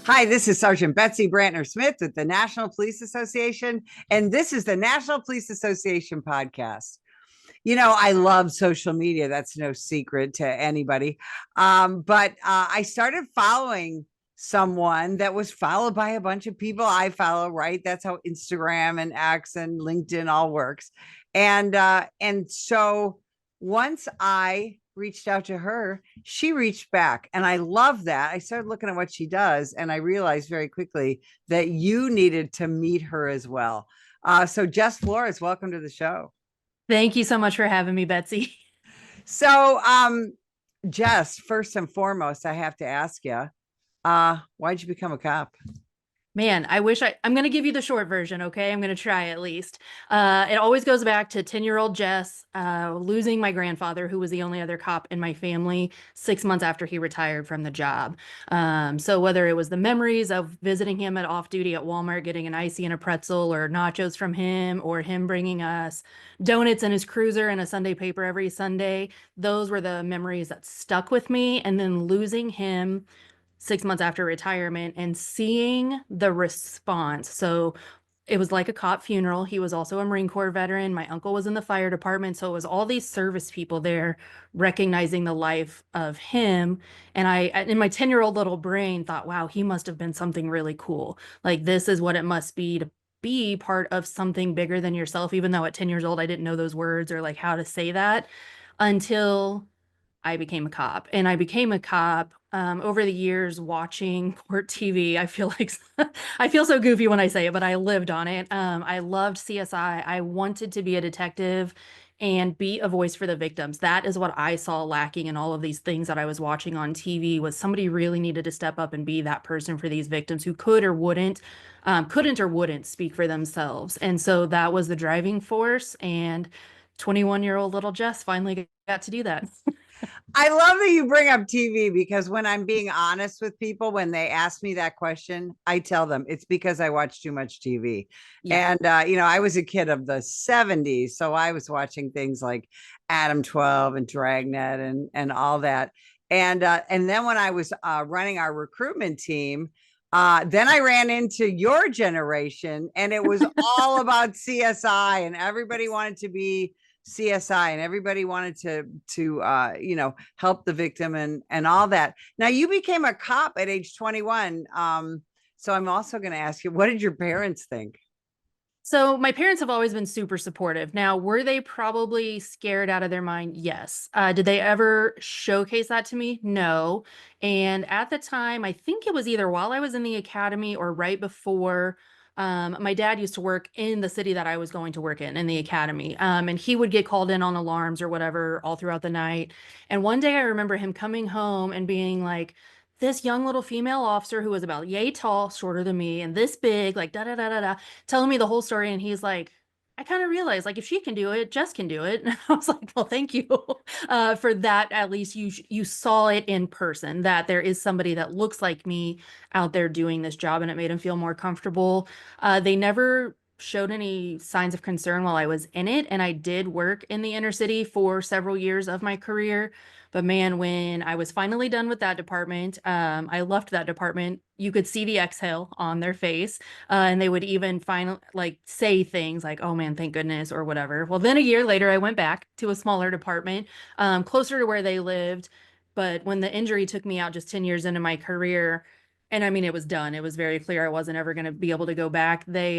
Hi, this is Sergeant Betsy Brantner Smith with the National Police Association, and this is the National Police Association podcast. I love social media. That's no secret to anybody. But I started following someone that was followed by a bunch of people I follow, right? That's how Instagram and X and LinkedIn all works. And so once I reached out to her, she reached back. And I love that. I started looking at what she does, and I realized very quickly that you needed to meet her as well. So Jess Flores, welcome to the show. Thank you so much for having me, Betsy. So, Jess, first and foremost, I have to ask you, why'd you become a cop? Man, I'm going to give you the short version, okay? I'm going to try at least. It always goes back to 10-year-old Jess losing my grandfather, who was the only other cop in my family, 6 months after he retired from the job. So whether it was the memories of visiting him at off duty at Walmart, getting an icy and a pretzel or nachos from him, or him bringing us donuts in his cruiser and a Sunday paper every Sunday, those were the memories that stuck with me. And then losing him 6 months after retirement and seeing the response. So it was like a cop funeral. He was also a Marine Corps veteran. My uncle was in the fire department. So it was all these service people there recognizing the life of him. And I, in my 10-year-old little brain, thought, wow, he must have been something really cool. Like, this is what it must be to be part of something bigger than yourself, even though at 10 years old, I didn't know those words or like how to say that until I became a cop. And I became a cop over the years watching court TV. I feel like I feel so goofy when I say it, but I lived on it. I loved CSI. I wanted to be a detective and be a voice for the victims. That is what I saw lacking in all of these things that I was watching on TV, was somebody really needed to step up and be that person for these victims who couldn't or wouldn't speak for themselves. And so that was the driving force. And 21-year-old little Jess finally got to do that. I love that you bring up TV because when I'm being honest with people, when they ask me that question, I tell them it's because I watch too much TV. Yeah. And I was a kid of the 70s. So I was watching things like Adam 12 and Dragnet and all that. And then when I was running our recruitment team, then I ran into your generation, and it was all about CSI, and everybody wanted to be CSI, and everybody wanted to help the victim and all that. Now you became a cop at age 21. So I'm also going to ask you, what did your parents think? So my parents have always been super supportive. Now, were they probably scared out of their mind? Yes. Did they ever showcase that to me? No. And at the time, I think it was either while I was in the academy or right before. My dad used to work in the city that I was going to work in the academy. And he would get called in on alarms or whatever all throughout the night. And one day I remember him coming home and being like, this young little female officer who was about yay tall, shorter than me, and this big, like da da da da da, telling me the whole story. And he's like, I kind of realized, like, if she can do it, Jess can do it. And I was like, well, thank you for that. At least you saw it in person, that there is somebody that looks like me out there doing this job, and it made him feel more comfortable. They never showed any signs of concern while I was in it, and I did work in the inner city for several years of my career. But man, when I was finally done with that department, I left that department. You could see the exhale on their face, and they would even finally like say things like, "Oh man, thank goodness," or whatever. Well, then a year later, I went back to a smaller department, closer to where they lived. But when the injury took me out just 10 years into my career, and I mean, it was done. It was very clear I wasn't ever going to be able to go back. They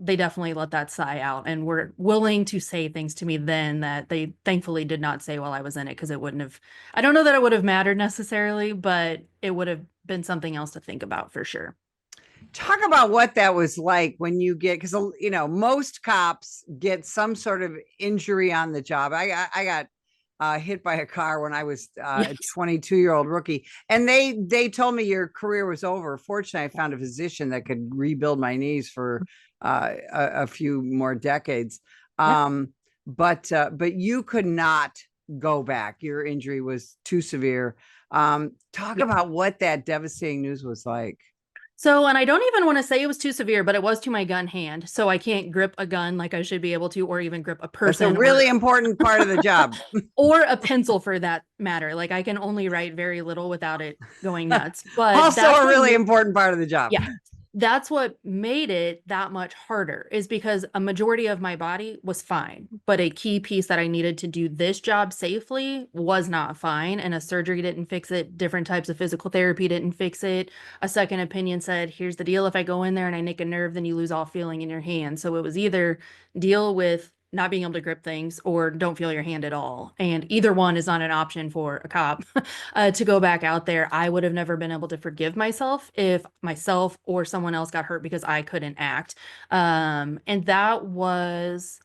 definitely let that sigh out and were willing to say things to me then that they thankfully did not say while I was in it, because it wouldn't have, I don't know that it would have mattered necessarily, but it would have been something else to think about for sure. Talk about what that was like when you get, because most cops get some sort of injury on the job. I got hit by a car when I was a Yes. 22-year-old rookie, and they told me your career was over. Fortunately, I found a physician that could rebuild my knees for a few more decades. Yeah. But you could not go back. Your injury was too severe. Talk Yeah. about what that devastating news was like. So, and I don't even want to say it was too severe, but it was to my gun hand. So I can't grip a gun like I should be able to, or even grip a That's a person really important part of the job. or a pencil for that matter. Like I can only write very little without it going nuts. But Also that's a what really important part of the job. yeah, that's what made it that much harder is because a majority of my body was fine, but a key piece that I needed to do this job safely was not fine. And a surgery didn't fix it. Different types of physical therapy didn't fix it. A second opinion said, here's the deal. If I go in there and I nick a nerve, then you lose all feeling in your hand. So it was either deal with not being able to grip things or don't feel your hand at all. And either one is not an option for a cop to go back out there. I would have never been able to forgive myself if myself or someone else got hurt because I couldn't act. And that was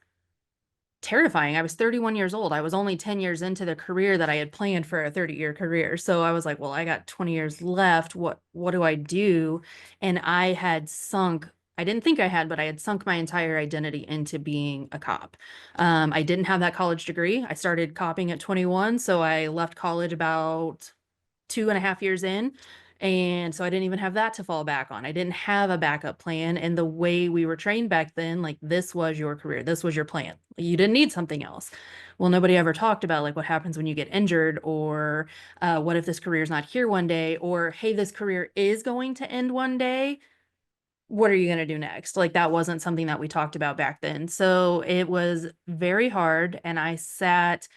terrifying. I was 31 years old. I was only 10 years into the career that I had planned for a 30-year career. So I was like, well, I got 20 years left. What do I do? And I had sunk I didn't think I had, but I had sunk my entire identity into being a cop. I didn't have that college degree. I started copping at 21, so I left college about 2.5 years in. And so I didn't even have that to fall back on. I didn't have a backup plan. And the way we were trained back then, like this was your career, this was your plan. You didn't need something else. Well, nobody ever talked about like what happens when you get injured, or what if this career is not here one day, or hey, this career is going to end one day. What are you going to do next? Like that wasn't something that we talked about back then. So it was very hard. And I sat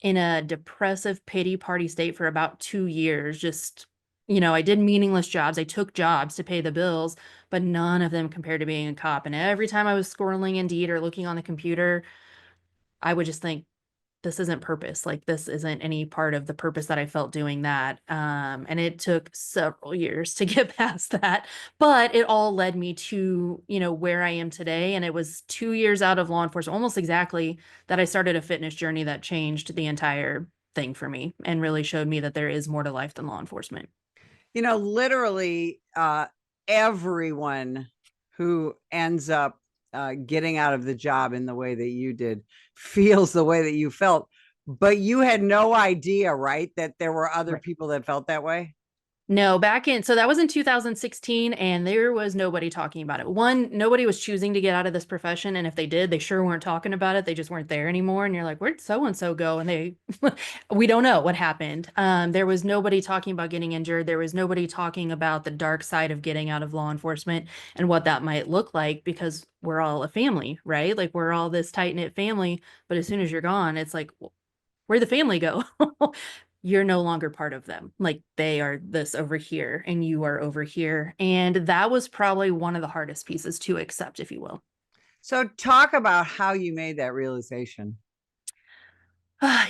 in a depressive pity party state for about 2 years. Just, I did meaningless jobs. I took jobs to pay the bills, but none of them compared to being a cop. And every time I was scrolling Indeed or looking on the computer, I would just think, this isn't purpose. Like this isn't any part of the purpose that I felt doing that. And it took several years to get past that, but it all led me to, where I am today. And it was 2 years out of law enforcement, almost exactly, that I started a fitness journey that changed the entire thing for me and really showed me that there is more to life than law enforcement. Literally everyone who ends up getting out of the job in the way that you did feels the way that you felt, but you had no idea, right, that there were other Right. people that felt that way. No, so that was in 2016, and there was nobody talking about it. One, nobody was choosing to get out of this profession, and if they did, they sure weren't talking about it. They just weren't there anymore. And you're like, where'd so and so go? And we don't know what happened. There was nobody talking about getting injured. There was nobody talking about the dark side of getting out of law enforcement and what that might look like, because we're all a family, right? Like we're all this tight-knit family, but as soon as you're gone, it's like, where'd the family go? You're no longer part of them. Like they are this over here and you are over here. And that was probably one of the hardest pieces to accept, if you will. So talk about how you made that realization.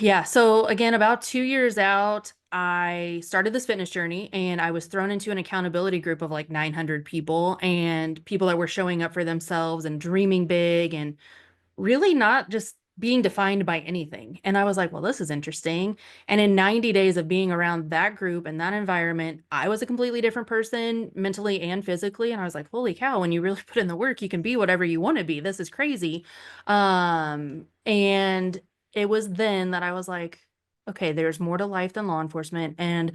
Yeah. So again, about 2 years out, I started this fitness journey and I was thrown into an accountability group of like 900 people, and people that were showing up for themselves and dreaming big and really not just being defined by anything. And I was like, well, this is interesting. And in 90 days of being around that group and that environment, I was a completely different person mentally and physically. And I was like, holy cow, when you really put in the work, you can be whatever you want to be. This is crazy. And it was then that I was like, okay, there's more to life than law enforcement. And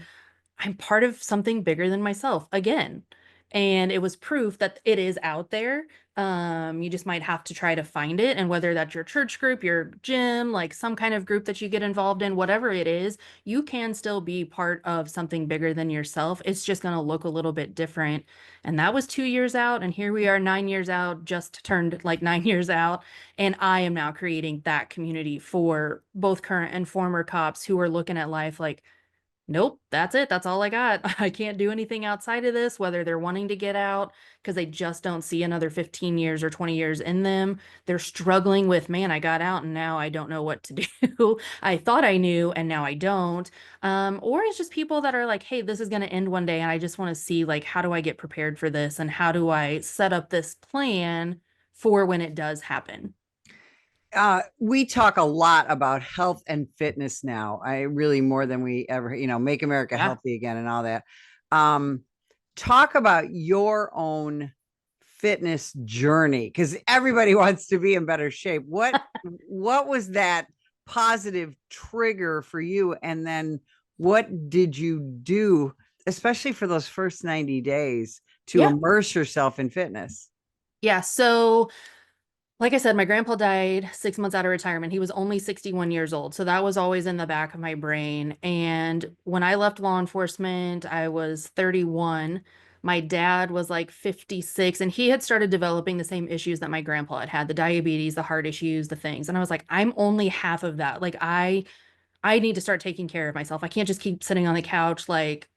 I'm part of something bigger than myself again. And it was proof that it is out there. You just might have to try to find it. And whether that's your church group, your gym, like some kind of group that you get involved in, whatever it is, you can still be part of something bigger than yourself. It's just going to look a little bit different. And that was 2 years out. And here we are 9 years out, just turned like 9 years out. And I am now creating that community for both current and former cops who are looking at life like, nope, that's it. That's all I got. I can't do anything outside of this, whether they're wanting to get out because they just don't see another 15 years or 20 years in them. They're struggling with, man, I got out and now I don't know what to do. I thought I knew and now I don't. Or it's just people that are like, hey, this is going to end one day and I just want to see, like, how do I get prepared for this and how do I set up this plan for when it does happen? We talk a lot about health and fitness now. I really more than we ever, make America Yeah. healthy again and all that. Um, Talk about your own fitness journey because everybody wants to be in better shape. What was that positive trigger for you? And then what did you do, especially for those first 90 days, to Yeah. immerse yourself in fitness? Yeah. So, like I said, my grandpa died 6 months out of retirement. He was only 61 years old. So that was always in the back of my brain. And when I left law enforcement, I was 31. My dad was like 56, and he had started developing the same issues that my grandpa had had, the diabetes, the heart issues, the things. And I was like, I'm only half of that. Like I need to start taking care of myself. I can't just keep sitting on the couch like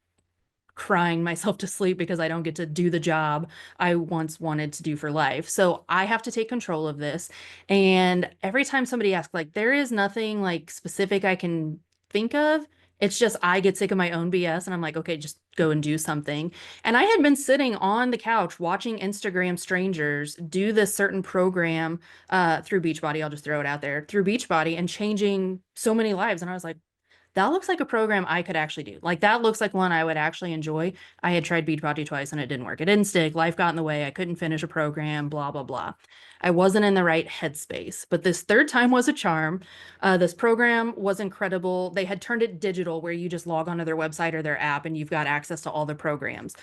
crying myself to sleep because I don't get to do the job I once wanted to do for life. So I have to take control of this. And every time somebody asks, like, there is nothing like specific I can think of. It's just I get sick of my own BS and I'm like, okay, just go and do something. And I had been sitting on the couch watching Instagram strangers do this certain program through Beachbody. I'll just throw it out there through Beachbody and changing so many lives. And I was like, that looks like a program I could actually do. Like that looks like one I would actually enjoy. I had tried Beachbody twice and it didn't work. It didn't stick. Life got in the way. I couldn't finish a program, blah, blah, blah. I wasn't in the right headspace. But this third time was a charm. This program was incredible. They had turned it digital where you just log onto their website or their app and you've got access to all the programs.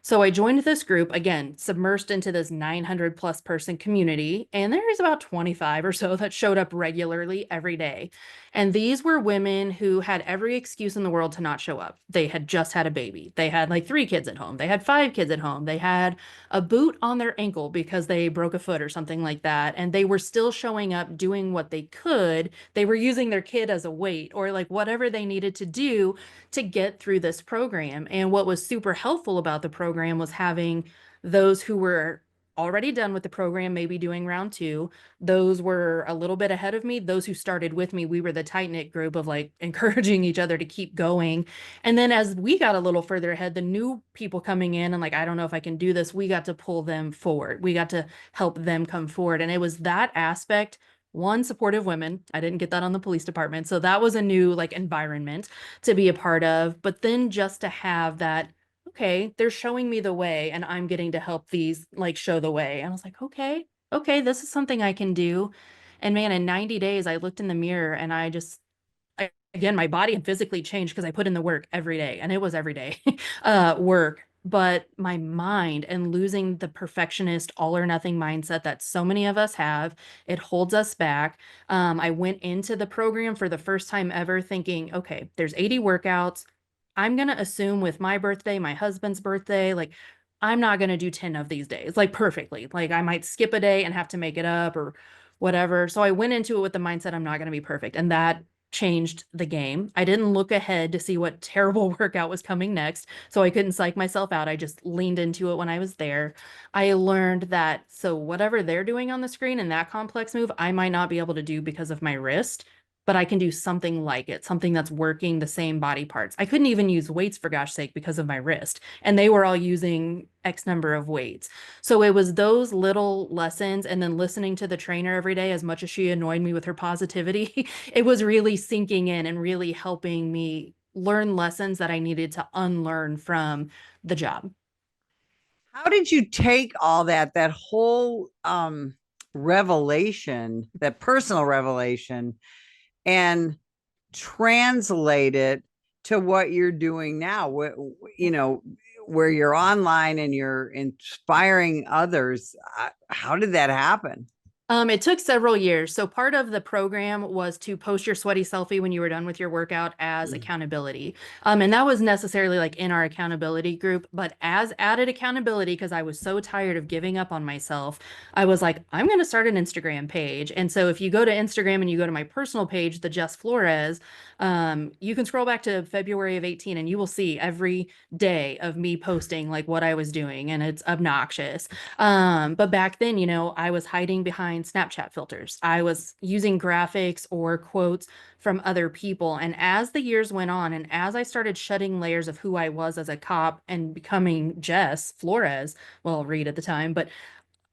So I joined this group, again, submersed into this 900 plus person community. And there's about 25 or so that showed up regularly every day. And these were women who had every excuse in the world to not show up. They had just had a baby. They had like 3 kids at home. They had 5 kids at home. They had a boot on their ankle because they broke a foot or something like that. And they were still showing up doing what they could. They were using their kid as a weight or like whatever they needed to do to get through this program. And what was super helpful about the program was having those who were already done with the program, maybe doing round 2. Those were a little bit ahead of me. Those who started with me, we were the tight knit group of like encouraging each other to keep going. And then as we got a little further ahead, the new people coming in and like, I don't know if I can do this, we got to pull them forward. We got to help them come forward. And it was that aspect. One, supportive women. I didn't get that on the police department. So that was a new like environment to be a part of. But then just to have that, okay, they're showing me the way and I'm getting to help these like show the way. And I was like, okay, this is something I can do. And man, in 90 days, I looked in the mirror and again, my body had physically changed because I put in the work every day and it was every day work. But my mind and losing the perfectionist all or nothing mindset that so many of us have, it holds us back. I went into the program for the first time ever thinking, okay, there's 80 workouts. I'm going to assume with my birthday, my husband's birthday, like I'm not going to do 10 of these days, like perfectly. Like I might skip a day and have to make it up or whatever. So I went into it with the mindset I'm not going to be perfect. And that changed the game. I didn't look ahead to see what terrible workout was coming next. So I couldn't psych myself out. I just leaned into it when I was there. I learned that so whatever they're doing on the screen in that complex move, I might not be able to do because of my wrist, but I can do something like it, something that's working the same body parts. I couldn't even use weights for gosh sake because of my wrist, and they were all using X number of weights. So it was those little lessons and then listening to the trainer every day, as much as she annoyed me with her positivity, it was really sinking in and really helping me learn lessons that I needed to unlearn from the job. How did you take all that whole revelation, that personal revelation, and translate it to what you're doing now? You know, where you're online and you're inspiring others. How did that happen? It took several years. So part of the program was to post your sweaty selfie when you were done with your workout as accountability. And that was necessarily like in our accountability group, but as added accountability, because I was so tired of giving up on myself, I was like, I'm going to start an Instagram page. And so if you go to Instagram and you go to my personal page, the Jess Flores, you can scroll back to February of 18 and you will see every day of me posting like what I was doing, and it's obnoxious. But back then, I was hiding behind Snapchat filters. I was using graphics or quotes from other people. And as the years went on, and as I started shedding layers of who I was as a cop and becoming Jess Flores, well, Reed at the time, but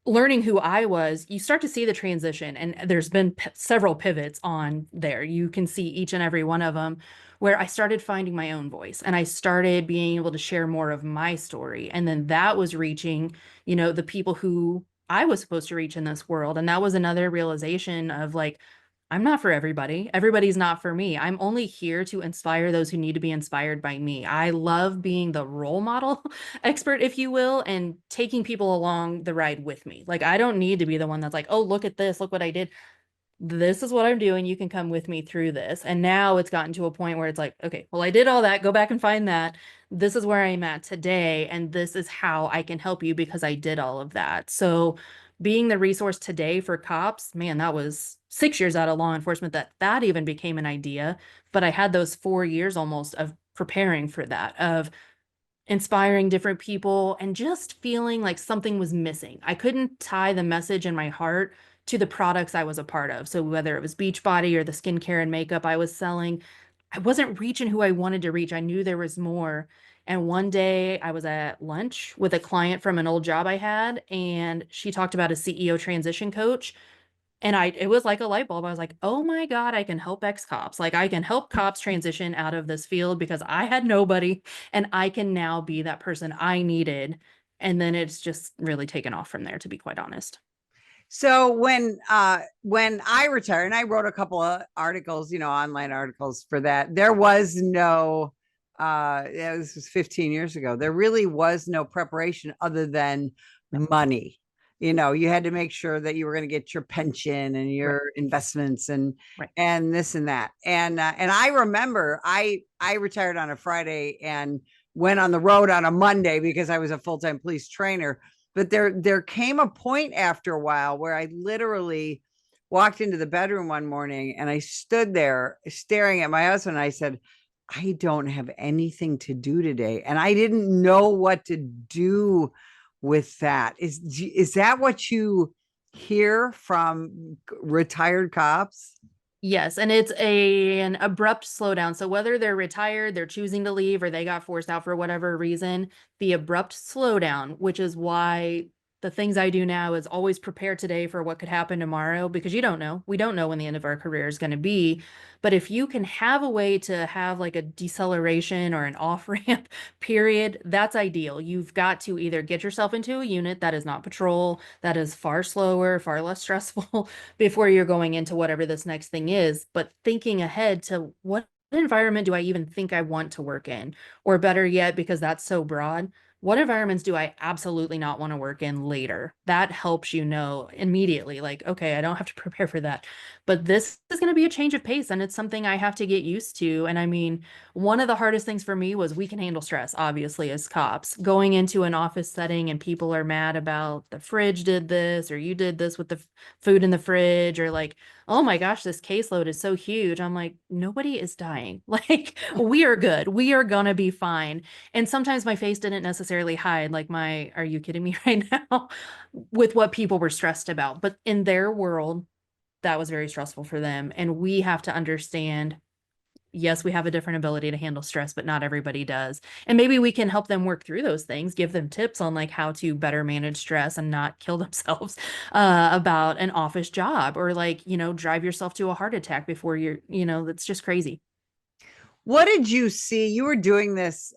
learning who I was, you start to see the transition. And there's been several pivots on there. You can see each and every one of them where I started finding my own voice and I started being able to share more of my story. And then that was reaching, the people who I was supposed to reach in this world. And that was another realization of like, I'm not for everybody. Everybody's not for me. I'm only here to inspire those who need to be inspired by me. I love being the role model expert, if you will, and taking people along the ride with me. Like, I don't need to be the one that's like, oh, look at this, look what I did. This is what I'm doing. You can come with me through this. And now it's gotten to a point where it's like, okay, well, I did all that. Go back and find that. This is where I'm at today. And this is how I can help you because I did all of that. So being the resource today for cops, man, that was 6 years out of law enforcement that even became an idea. But I had those 4 years almost of preparing for that, of inspiring different people and just feeling like something was missing. I couldn't tie the message in my heart to the products I was a part of. So whether it was Beachbody or the skincare and makeup I was selling, I wasn't reaching who I wanted to reach. I knew there was more. And one day I was at lunch with a client from an old job I had, and she talked about a CEO transition coach. And it was like a light bulb. I was like, oh my God, I can help ex-cops. Like, I can help cops transition out of this field because I had nobody, and I can now be that person I needed. And then it's just really taken off from there, to be quite honest. So when I retired, and I wrote a couple of articles, online articles for that, there was no yeah, this was 15 years ago. There really was no preparation other than No. money. You had to make sure that you were going to get your pension and Right. your investments Right. and this and that. And I remember I retired on a Friday and went on the road on a Monday because I was a full-time police trainer. But there came a point after a while where I literally walked into the bedroom one morning and I stood there staring at my husband. And I said, I don't have anything to do today. And I didn't know what to do with that. Is that what you hear from retired cops? Yes, and it's an abrupt slowdown. So whether they're retired, they're choosing to leave, or they got forced out for whatever reason, the abrupt slowdown, which is why the things I do now is always prepare today for what could happen tomorrow, because you don't know. We don't know when the end of our career is going to be. But if you can have a way to have like a deceleration or an off ramp period, that's ideal. You've got to either get yourself into a unit that is not patrol, that is far slower, far less stressful, before you're going into whatever this next thing is, but thinking ahead to what environment do I even think I want to work in? Or better yet, because that's so broad, what environments do I absolutely not want to work in later? That helps you know immediately, like, okay, I don't have to prepare for that. But this is going to be a change of pace, and it's something I have to get used to. And I mean, one of the hardest things for me was we can handle stress, obviously, as cops. Going into an office setting and people are mad about the fridge did this, or you did this with the food in the fridge, or like, oh my gosh, this caseload is so huge. I'm like, nobody is dying. Like, we are good. We are gonna be fine. And sometimes my face didn't necessarily hide, like, are you kidding me right now? With what people were stressed about. But in their world, that was very stressful for them. And we have to understand, yes, we have a different ability to handle stress, but not everybody does. And maybe we can help them work through those things, give them tips on like how to better manage stress and not kill themselves about an office job, or like, drive yourself to a heart attack before that's just crazy. What did you see? You were doing this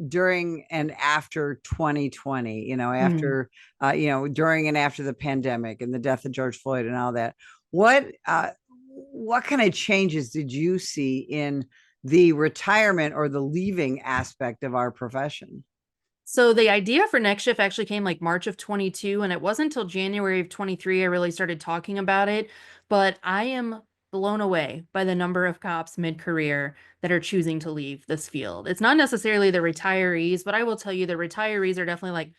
during and after 2020, Mm. during and after the pandemic and the death of George Floyd and all that. What kind of changes did you see in the retirement or the leaving aspect of our profession? So the idea for Next Shift actually came like March of 22, and it wasn't until January of 23 I really started talking about it. But I am blown away by the number of cops mid-career that are choosing to leave this field. It's not necessarily the retirees, but I will tell you the retirees are definitely like,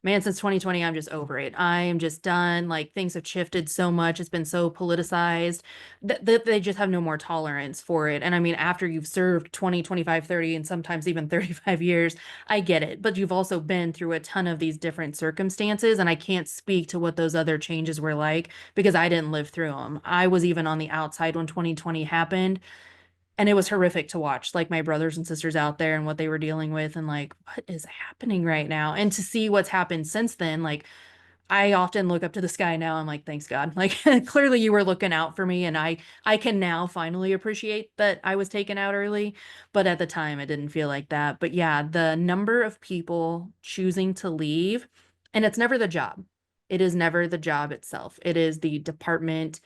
man, since 2020, I'm just over it. I am just done. Like, things have shifted so much. It's been so politicized that they just have no more tolerance for it. And I mean, after you've served 20, 25, 30, and sometimes even 35 years, I get it. But you've also been through a ton of these different circumstances. And I can't speak to what those other changes were like because I didn't live through them. I was even on the outside when 2020 happened, and it was horrific to watch, like my brothers and sisters out there and what they were dealing with, and like, what is happening right now? And to see what's happened since then, like, I often look up to the sky now. I'm like, thanks God. Like, clearly you were looking out for me, and I can now finally appreciate that I was taken out early, but at the time it didn't feel like that. But yeah, the number of people choosing to leave, and it's never the job. It is never the job itself. It is the department,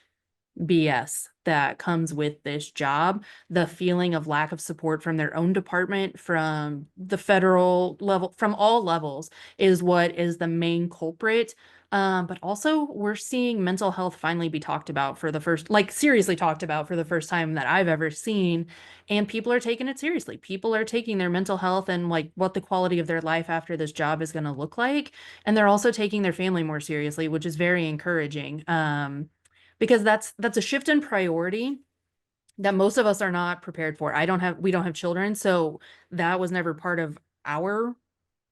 BS that comes with this job. The feeling of lack of support from their own department, from the federal level, from all levels, is what is the main culprit. But also, we're seeing mental health finally be talked about for the first, like seriously talked about for the first time that I've ever seen. And people are taking it seriously. People are taking their mental health and like what the quality of their life after this job is going to look like. And they're also taking their family more seriously, which is very encouraging. Because that's a shift in priority that most of us are not prepared for. We don't have children, so that was never part of our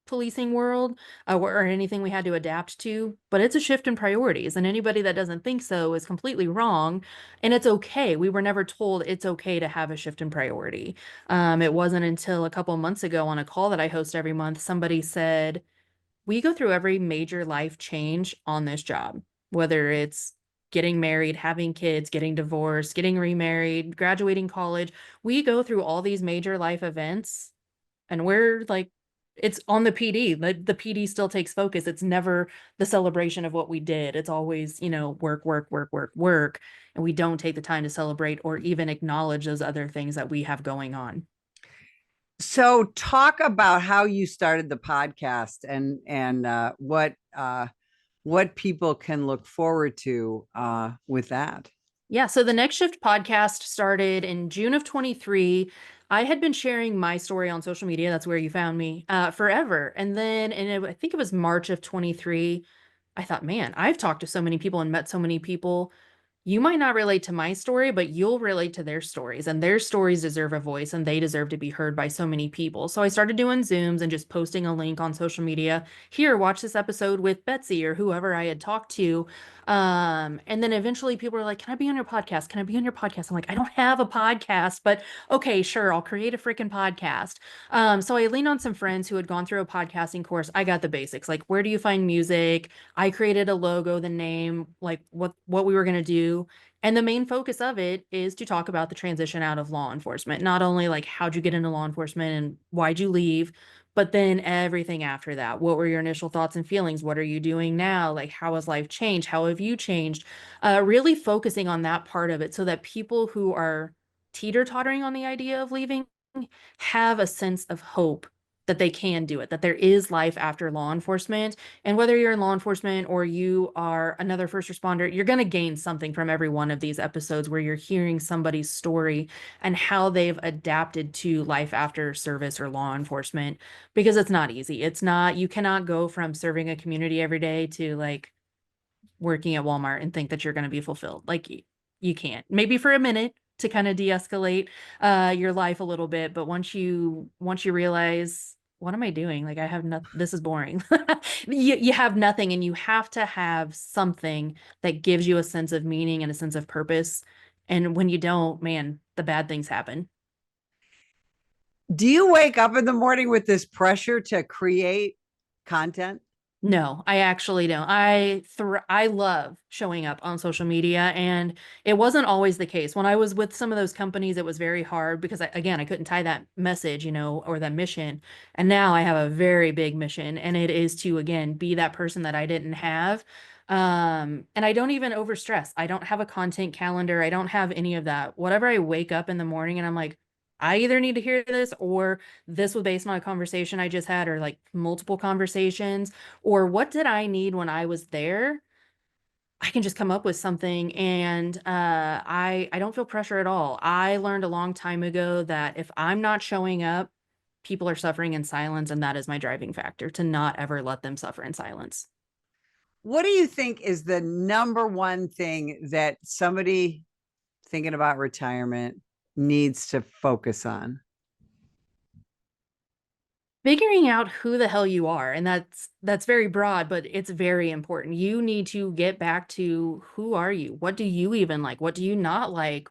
policing world, or anything we had to adapt to. But it's a shift in priorities, and anybody that doesn't think so is completely wrong. And it's okay. We were never told it's okay to have a shift in priority. It wasn't until a couple months ago on a call that I host every month, somebody said, we go through every major life change on this job, whether it's getting married, having kids, getting divorced, getting remarried, graduating college. We go through all these major life events, and we're like, it's on the PD. The PD still takes focus. It's never the celebration of what we did. It's always, work, work, work, work, work. And we don't take the time to celebrate or even acknowledge those other things that we have going on. So talk about how you started the podcast and what people can look forward to with that. Yeah, so the Next Shift podcast started in June of 23. I had been sharing my story on social media. That's where you found me forever. And then, I think it was March of 23, I thought, man, I've talked to so many people and met so many people. You might not relate to my story, but you'll relate to their stories, and their stories deserve a voice and they deserve to be heard by so many people. So I started doing Zooms and just posting a link on social media. Here, watch this episode with Betsy or whoever I had talked to. And then eventually people were like, can I be on your podcast? Can I be on your podcast? I'm like, I don't have a podcast, but okay, sure. I'll create a freaking podcast. So I leaned on some friends who had gone through a podcasting course. I got the basics, like where do you find music? I created a logo, the name, like what we were going to do. And the main focus of it is to talk about the transition out of law enforcement. Not only like how'd you get into law enforcement and why'd you leave, but then everything after that. What were your initial thoughts and feelings? What are you doing now? Like, how has life changed? How have you changed? Really focusing on that part of it so that people who are teeter-tottering on the idea of leaving have a sense of hope that they can do it, that there is life after law enforcement. And whether you're in law enforcement or you are another first responder, you're going to gain something from every one of these episodes where you're hearing somebody's story and how they've adapted to life after service or law enforcement, because it's not easy. You cannot go from serving a community every day to like working at Walmart and think that you're going to be fulfilled. Like you can't. Maybe for a minute to kind of de-escalate your life a little bit, but once you realize, what am I doing? Like I have nothing. This is boring. You have nothing, and you have to have something that gives you a sense of meaning and a sense of purpose. And when you don't, man, the bad things happen. Do you wake up in the morning with this pressure to create content? No, I actually don't. I love showing up on social media, and it wasn't always the case. When I was with some of those companies, it was very hard because I couldn't tie that message, or that mission. And now I have a very big mission, and it is to again be that person that I didn't have. And I don't even overstress. I don't have a content calendar. I don't have any of that. Whatever I wake up in the morning and I'm like, I either need to hear this, or this was based on a conversation I just had, or like multiple conversations, or what did I need when I was there? I can just come up with something, and I don't feel pressure at all. I learned a long time ago that if I'm not showing up, people are suffering in silence, and that is my driving factor, to not ever let them suffer in silence. What do you think is the number one thing that somebody thinking about retirement needs to focus on? Figuring out who the hell you are, and that's very broad, but it's very important. You need to get back to, who are you? What do you even like? What do you not like?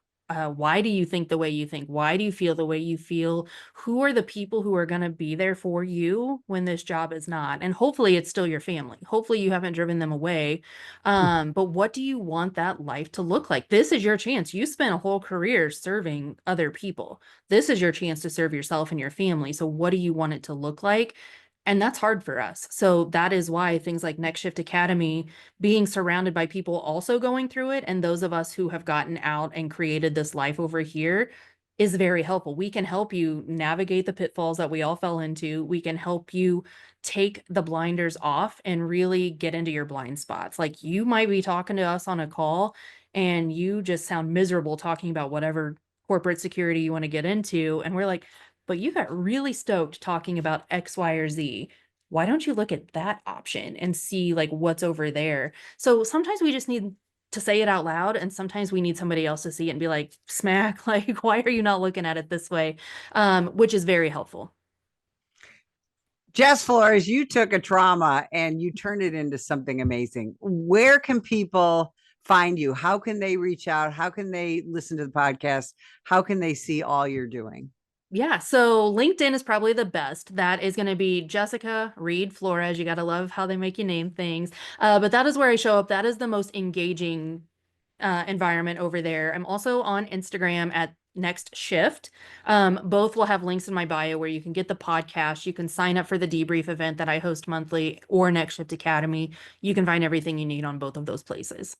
Why do you think the way you think? Why do you feel the way you feel? Who are the people who are going to be there for you when this job is not? And hopefully it's still your family. Hopefully you haven't driven them away. But what do you want that life to look like? This is your chance. You spent a whole career serving other people. This is your chance to serve yourself and your family. So what do you want it to look like? And that's hard for us. So that is why things like Next Shift Academy, being surrounded by people also going through it, and those of us who have gotten out and created this life over here is very helpful. We can help you navigate the pitfalls that we all fell into. We can help you take the blinders off and really get into your blind spots. Like you might be talking to us on a call and you just sound miserable talking about whatever corporate security you want to get into. And we're like, but you got really stoked talking about X, Y, or Z. Why don't you look at that option and see like what's over there? So sometimes we just need to say it out loud, and sometimes we need somebody else to see it and be like, smack, like, why are you not looking at it this way? Which is very helpful. Jess Flores, you took a trauma and you turned it into something amazing. Where can people find you? How can they reach out? How can they listen to the podcast? How can they see all you're doing? Yeah, so LinkedIn is probably the best. That is going to be Jessica Reed Flores. You got to love how they make you name things. But that is where I show up. That is the most engaging environment over there. I'm also on Instagram at Next Shift. Both will have links in my bio where you can get the podcast. You can sign up for the debrief event that I host monthly, or Next Shift Academy. You can find everything you need on both of those places.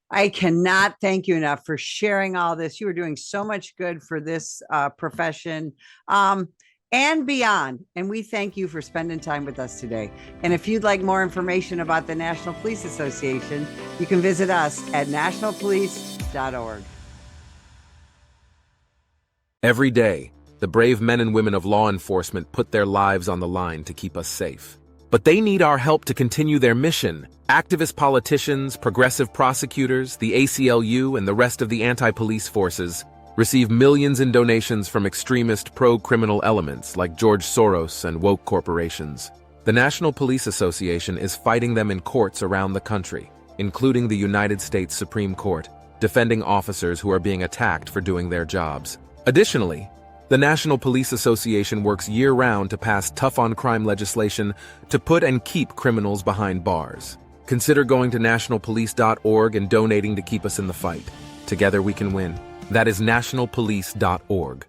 I cannot thank you enough for sharing all this. You are doing so much good for this profession and beyond. And we thank you for spending time with us today. And if you'd like more information about the National Police Association, you can visit us at nationalpolice.org. Every day, the brave men and women of law enforcement put their lives on the line to keep us safe. But they need our help to continue their mission. Activist politicians, progressive prosecutors, the ACLU, and the rest of the anti-police forces receive millions in donations from extremist pro-criminal elements like George Soros and woke corporations. The National Police Association is fighting them in courts around the country, including the United States Supreme Court, defending officers who are being attacked for doing their jobs. Additionally, the National Police Association works year-round to pass tough-on-crime legislation to put and keep criminals behind bars. Consider going to nationalpolice.org and donating to keep us in the fight. Together we can win. That is nationalpolice.org.